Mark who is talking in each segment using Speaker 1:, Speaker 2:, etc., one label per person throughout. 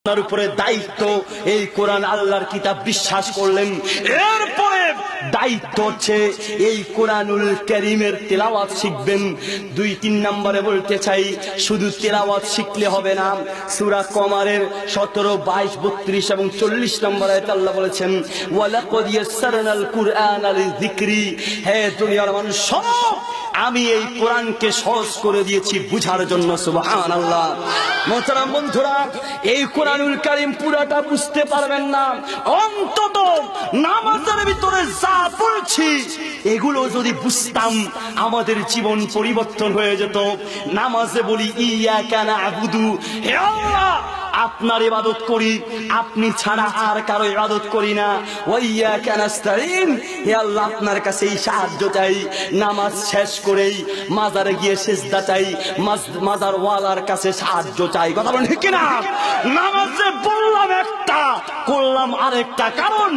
Speaker 1: আপনার উপরে দায়িত্ব এই কোরআন আল্লাহর কিতাব বিশ্বাস করলেন। এরপরে দায়িত্ব হচ্ছে এই কোরআনুল কারীমের তেলাওয়াত শিখবেন। 2-3 নম্বরে বলতে চাই, শুধু তেলাওয়াত শিখলে হবে না। সূরা কমারের 17, 22, 32 এবং 40 নম্বর আয়াতে আল্লাহ বলেছেন, ওয়ালাকাদ ইয়াসসারনাল কুরআনা লিযিকরি। হে দুনিয়ার মানুষ, আমি এই কোরআনকে সহজ করে দিয়েছি বুঝার জন্য। সুবহানাল্লাহ। মোহতারাম বন্ধুরা, এই কোরআনুল কারীম পুরাটা বুঝতে পারবেন না, অন্তত নামাজের ভিতরে যা বলছি এগুলো যদি বুঝতাম আমাদের জীবন পরিবর্তন হয়ে যেত। নামাজে বলি ইয়াকা না'বুদু, হে আল্লাহ আপনার ইবাদত করি, আপনি ছাড়া আর কারো ইবাদত করি না। ওয়া ইয়াকা নাস্তাইন, হে আল্লাহ আপনার কাছেই সাহায্য চাই। নামাজ শেষ করেই মাজারে গিয়ে সিজদা চাই, মাজার ওয়ালার কাছে সাহায্য চাই। কথা বলেন ঠিক না? নামাজে বললাম একটা, করলাম আরেকটা। কারণ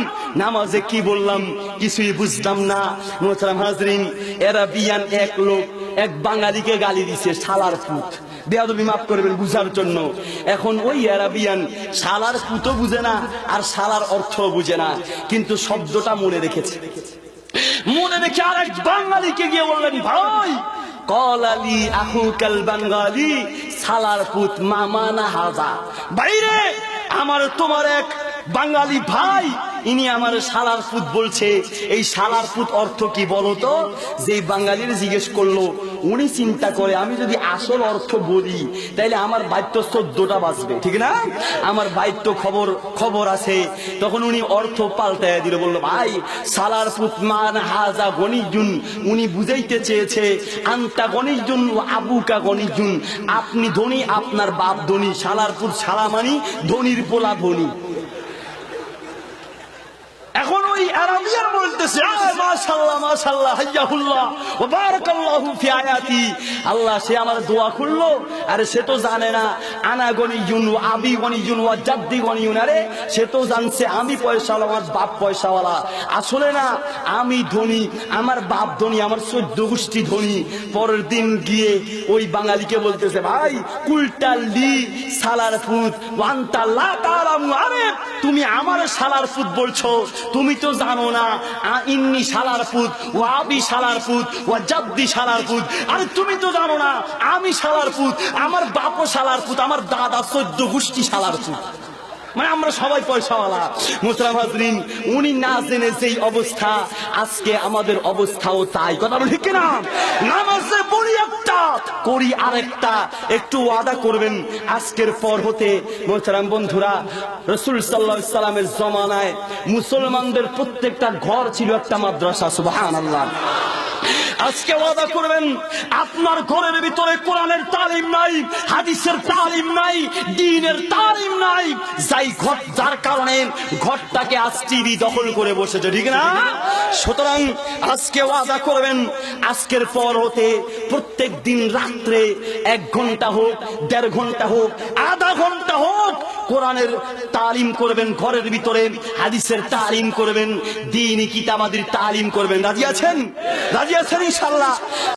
Speaker 1: নামাজে কি বললাম কিছুই বুঝলাম না। মুহতারাম হাজরিন, এরাবিয়ান এক লোক এক বাঙালিকে গালি দিছে শালার পুত। বেয়াদবি মাফ করবেন বুঝার জন্য। এখন ওই আরাবিয়ান শালার পুতো বুঝে না আর শালার অর্থ বুঝে না, কিন্তু শব্দটা মনে রেখেছে। মনে রেখে আরেক বাঙালিকে গিয়ে বললেন, ভাই কলালি আহুকাল বাঙালি, শালার পুত মামা না হাজা। বাইরে আমার তোমার এক বাঙালি ভাই, ইনি আমার শালার পুত বলছে। এই শালার পুত অর্থ কি বলতো? যে বাঙালির জিজ্ঞেস করলো, উনি চিন্তা করে আমি যদি আসল অর্থ বলি তাইলে আমার বাইত্য 14টা বাজবে, ঠিক না? আমার বাইত্য খবর আছে। তখন উনি অর্থ পাল্টায় দিল, বললো, ভাই শালার পুত মান হাজা গনিজুন, উনি বুঝাইতে চেয়েছে আন্তা গনিজুন ও আবুকা গনিজুন, আপনি ধনী আপনার বাপ ধনী। শালার পুত শালা মানি ধনীর পোলা ধনী। এখন ওই আরাবিয়ান বলতেছে, মাশাআল্লাহ মাশাআল্লাহ হাইয়াহুল্লাহ ওয়া বারাকাল্লাহু ফি আয়াতি। আল্লাহ সে আমার দোয়া করলো, আরে সে তো জানে না আনা গনিজুন ওয়া আবি গনিজুন ওয়া জাদ্দি গনিজুন। আরে সে তো জানছে আমি পয়সাওয়ালা, আমার বাপ পয়সাওয়ালা। আসলে না, আমি ধনী, আমার বাপ ধনী, আমার 14 গোষ্ঠী ধনী। পরের দিন গিয়ে ওই বাঙালিকে বলতেছে, ভাই কুলটাল্লি শালার পুত ওয়ান্তা লা তারামু। আরে তুমি আমার শালার পুত বলছো, তুমি তো জানো না ইন্নি শালার পুত, ও আবি শালার পুত, ও জাদ্দি শালার পুত। আরে তুমি তো জানো না আমি শালার পুত, আমার বাপও শালার পুত, আমার দাদা 14 গোষ্ঠী শালার পুত। মানে আমরা সবাই পয়সাওয়ালা। মুহতারাম হাজরিন, উনি না জেনে যেই অবস্থা, আজকে আমাদের অবস্থাও তাই। কথা বলি ঠিক না? নামাজে বলি একটা, করি আরেকটা। একটু ওয়াদা করবেন আজকের পর হতে। মুহতারাম বন্ধুরা, রাসূল সাল্লাল্লাহু আলাইহি সাল্লামের জমানায় মুসলমানদের প্রত্যেকটা ঘর ছিল একটা মাদ্রাসা। সুবহানাল্লাহ। আজকে ওয়াদা করবেন আপনার ঘরের ভিতরে কোরআনের তালিম নাই, হাদিসের তালিম নাই, দ্বীনের তালিম নাই, যার কারণে ঘরটাকে আজ টিভি দখল করে বসেছে, ঠিক না? সুতরাং আজকে ওয়াদা করবেন আজকের পর হতে প্রত্যেক দিন রাত্রে 1 ঘন্টা হোক, 1.5 ঘন্টা হোক, আধা ঘন্টা হোক, কোরআনের তালিম করবেন ঘরের ভিতরে, হাদিসের তালিম করবেন, দ্বীনি কিতাবাদির তালিম করবেন। রাজি আছেন? রাজি আছেন ইনশাআল্লাহ?